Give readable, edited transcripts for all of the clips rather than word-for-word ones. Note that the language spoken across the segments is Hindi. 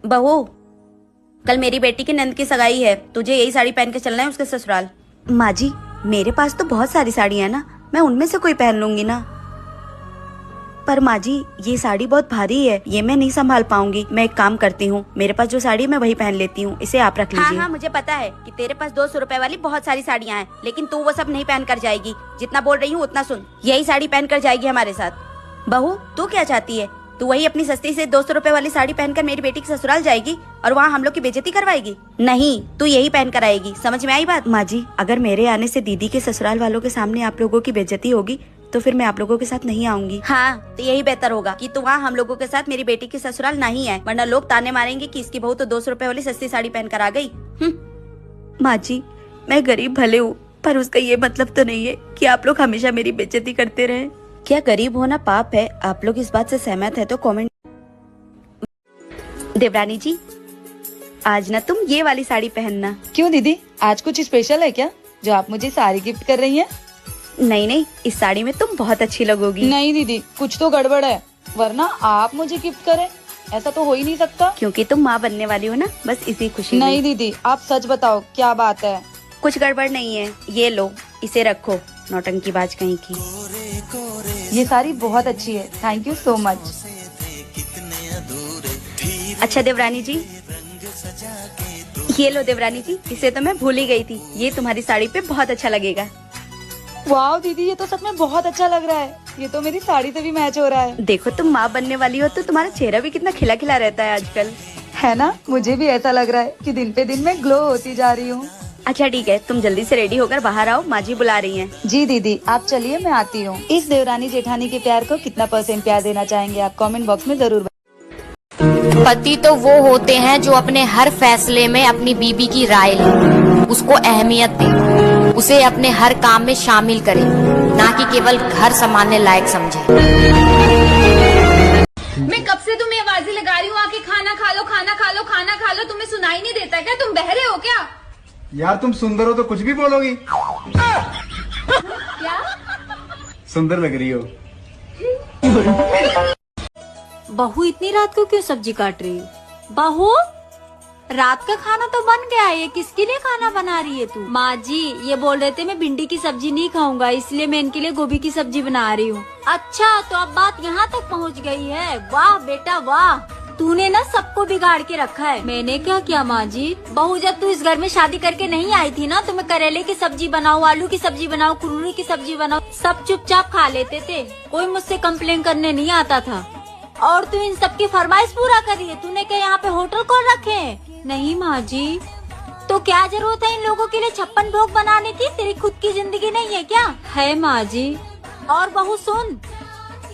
बहू, कल मेरी बेटी की नंद की सगाई है, तुझे यही साड़ी पहन के चलना है उसके ससुराल। माँ जी, मेरे पास तो बहुत सारी साड़ियाँ हैं ना, मैं उनमें से कोई पहन लूंगी ना। पर माँ जी, ये साड़ी बहुत भारी है, ये मैं नहीं संभाल पाऊंगी। मैं एक काम करती हूँ, मेरे पास जो साड़ी है मैं वही पहन लेती हूँ, इसे आप रख लीजिए। हाँ, मुझे पता है कि तेरे पास 200 रुपए वाली बहुत सारी साड़ियाँ हैं, लेकिन तू वो सब नहीं पहन कर जाएगी। जितना बोल रही हूँ उतना सुन, यही साड़ी पहन कर जाएगी हमारे साथ। बहू, तू क्या चाहती है? तू वही अपनी सस्ती से 200 रुपए वाली साड़ी पहनकर मेरी बेटी के ससुराल जाएगी और वहाँ हम लोग की बेइज्जती करवाएगी? नहीं, तू यही पहन कर आएगी। समझ में आई बात? माँ जी, अगर मेरे आने से दीदी के ससुराल वालों के सामने आप लोगों की बेइज्जती होगी तो फिर मैं आप लोगों के साथ नहीं आऊंगी। हाँ, तो यही बेहतर होगा कि तू वहाँ हम लोगों के साथ मेरी बेटी की ससुराल नहीं है, वरना लोग ताने मारेंगे कि इसकी बहू तो 200 रुपए वाली सस्ती साड़ी पहन कर आ गई। माँ जी, मैं गरीब भले हूँ, पर उसका ये मतलब तो नहीं है कि आप लोग हमेशा मेरी बेइज्जती करते रहे। क्या गरीब होना पाप है? आप लोग इस बात से सहमत है तो कमेंट। देवरानी जी, आज ना तुम ये वाली साड़ी पहनना। क्यों दीदी, आज कुछ स्पेशल है क्या जो आप मुझे साड़ी गिफ्ट कर रही हैं? नहीं नहीं, इस साड़ी में तुम बहुत अच्छी लगोगी। नहीं दीदी, कुछ तो गड़बड़ है, वरना आप मुझे गिफ्ट करें, ऐसा तो हो ही नहीं सकता। क्योंकि तुम माँ बनने वाली हो ना, बस इसी खुशी में। नहीं दीदी, आप सच बताओ क्या बात है? कुछ गड़बड़ नहीं है, ये लो, इसे रखो, नौटंकीबाज कहीं की। ये साड़ी बहुत अच्छी है, थैंक यू सो मच। अच्छा देवरानी जी, ये लो देवरानी जी, इसे तो मैं भूल ही गई थी, ये तुम्हारी साड़ी पे बहुत अच्छा लगेगा। वाह दीदी, ये तो सच में बहुत अच्छा लग रहा है, ये तो मेरी साड़ी से भी मैच हो रहा है। देखो, तुम माँ बनने वाली हो तो तुम्हारा चेहरा भी कितना खिला खिला रहता है आजकल, है ना? मुझे भी ऐसा लग रहा है कि दिन पे दिन मैं ग्लो होती जा रही हूँ। अच्छा ठीक है, तुम जल्दी से रेडी होकर बाहर आओ, माँ जी बुला रही हैं। जी दीदी, आप चलिए, मैं आती हूँ। इस देवरानी जेठानी के प्यार को कितना % प्यार देना चाहेंगे आप कमेंट बॉक्स में जरूर। पति तो वो होते हैं जो अपने हर फैसले में अपनी बीवी की राय लें, उसको अहमियत दें, उसे अपने हर काम में शामिल करें, ना कि केवल घर संभालने लायक समझें। मैं कब से तुम्हें आवाजें लगा रही हूँ, आके खाना खा लो, खाना खा लो, खाना खा लो, तुम्हें सुनाई नहीं देता क्या? तुम बहरे हो क्या? यार तुम सुंदर हो तो कुछ भी बोलोगी। क्या? सुंदर लग रही हो। बहू, इतनी रात को क्यों सब्जी काट रही है? बहू, रात का खाना तो बन गया है, ये किसके लिए खाना बना रही है तू? माँ जी, ये बोल रहे थे मैं भिंडी की सब्जी नहीं खाऊंगा, इसलिए मैं इनके लिए गोभी की सब्जी बना रही हूँ। अच्छा, तो अब बात यहाँ तक पहुँच गई है। वाह बेटा वाह, तूने ना सबको बिगाड़ के रखा है। मैंने क्या किया माँ जी? बहू, जब तू इस घर में शादी करके नहीं आई थी ना, तो मैं करेले की सब्जी बनाऊँ, आलू की सब्जी बनाऊँ, कुंदरू की सब्जी बनाऊँ, सब चुपचाप खा लेते थे, कोई मुझसे कंप्लेन करने नहीं आता था। और तू इन सबकी फरमाइश पूरा करी है। तूने क्या यहाँ पे होटल खोल रखे हैं? नहीं माँ जी। तो क्या जरूरत है इन लोगों के लिए 56 भोग बनाने की? तेरी खुद की जिंदगी नहीं है क्या? है माँ जी। और बहू सुन,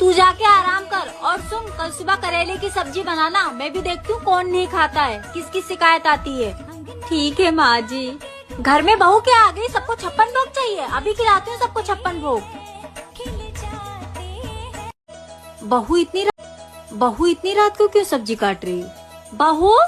तू जाके आराम कर, और सुन, कल सुबह करेले की सब्जी बनाना, मैं भी देखती हूँ कौन नहीं खाता है, किसकी शिकायत आती है। ठीक है माँ जी। घर में बहू क्या आ गई, सबको 56 भोग चाहिए? अभी खिलाती हूँ सबको 56 भोग। बहू, इतनी रात को क्यों सब्जी काट रही है? बहू,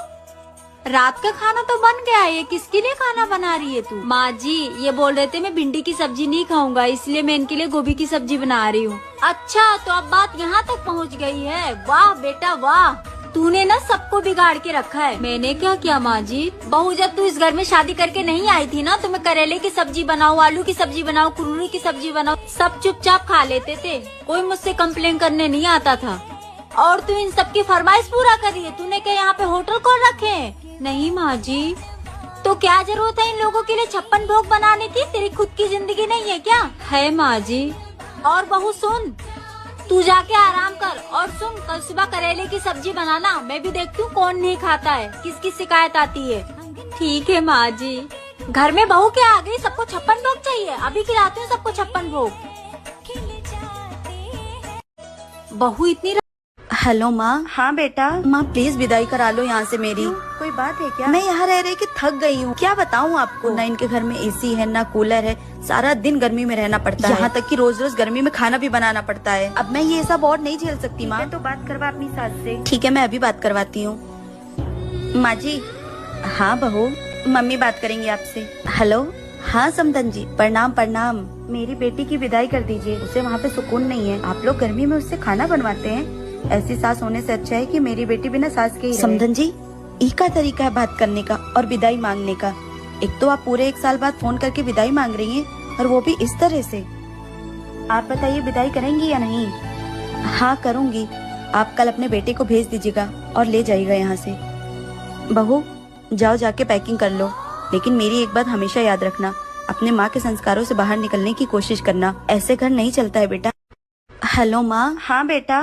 रात का खाना तो बन गया है, ये किसके लिए खाना बना रही है तू? माँ जी, ये बोल रहे थे मैं भिंडी की सब्जी नहीं खाऊंगा, इसलिए मैं इनके लिए गोभी की सब्जी बना रही हूँ। अच्छा, तो अब बात यहाँ तक पहुँच गई है। वाह बेटा वाह, तूने ना सबको बिगाड़ के रखा है। मैंने क्या किया माँ जी? बहू, जब तू इस घर में शादी करके नहीं आई थी ना, तो मैं करेले की सब्जी बनाऊँ, आलू की सब्जी बनाऊँ, कुंदरू की सब्जी बनाऊँ, सब चुपचाप खा लेते थे, कोई मुझसे कंप्लेन करने नहीं आता था। और तू इन सबकी फरमाइश पूरा करी है। तूने क्या यहाँ पे होटल खोल रखे हैं? नहीं माँ जी। तो क्या जरूरत है इन लोगों के लिए 56 भोग बनाने की? तेरी खुद की जिंदगी नहीं है क्या? है माँ जी। और बहू सुन, तू जाके आराम कर, और सुन, कल सुबह करेले की सब्जी बनाना, मैं भी देखती हूँ कौन नहीं खाता है, किसकी शिकायत आती है। ठीक है माँ जी। घर में बहू क्या आ गई, सबको 56 भोग चाहिए? अभी खिलाती हूँ सबको 56 भोग। बहू, इतनी। हेलो माँ। हाँ बेटा। माँ प्लीज विदाई करा लो यहाँ से मेरी। कोई बात है क्या? मैं यहाँ रह रही कि थक गई हूँ, क्या बताऊँ आपको। ना इनके घर में एसी है, ना कूलर है, सारा दिन गर्मी में रहना पड़ता है, यहाँ तक कि रोज रोज गर्मी में खाना भी बनाना पड़ता है। अब मैं ये सब और नहीं झेल सकती माँ। तो बात करवा अपनी सास से। ठीक है, मैं अभी बात करवाती हूँ। माँ जी। हाँ बहू, मम्मी बात करेंगी आपसे। हेलो। हाँ समधन जी, प्रणाम प्रणाम। मेरी बेटी की विदाई कर दीजिए, उसे वहाँ पे सुकून नहीं है। आप लोग गर्मी में उससे खाना बनवाते हैं, ऐसी सास होने से अच्छा है कि मेरी बेटी बिना सास के ही रहे। समधन जी, ई का तरीका है बात करने का और विदाई मांगने का। एक तो आप पूरे 1 साल बाद फोन करके विदाई मांग रही हैं और वो भी इस तरह से। आप बताइए विदाई करेंगी या नहीं? हाँ करूंगी। आप कल अपने बेटे को भेज दीजिएगा और ले जाइएगा यहाँ से। बहू जाओ जाके पैकिंग कर लो, लेकिन मेरी एक बात हमेशा याद रखना, अपने माँ के संस्कारों से बाहर निकलने की कोशिश करना। ऐसे घर नहीं चलता है बेटा। हेलो माँ। हाँ बेटा।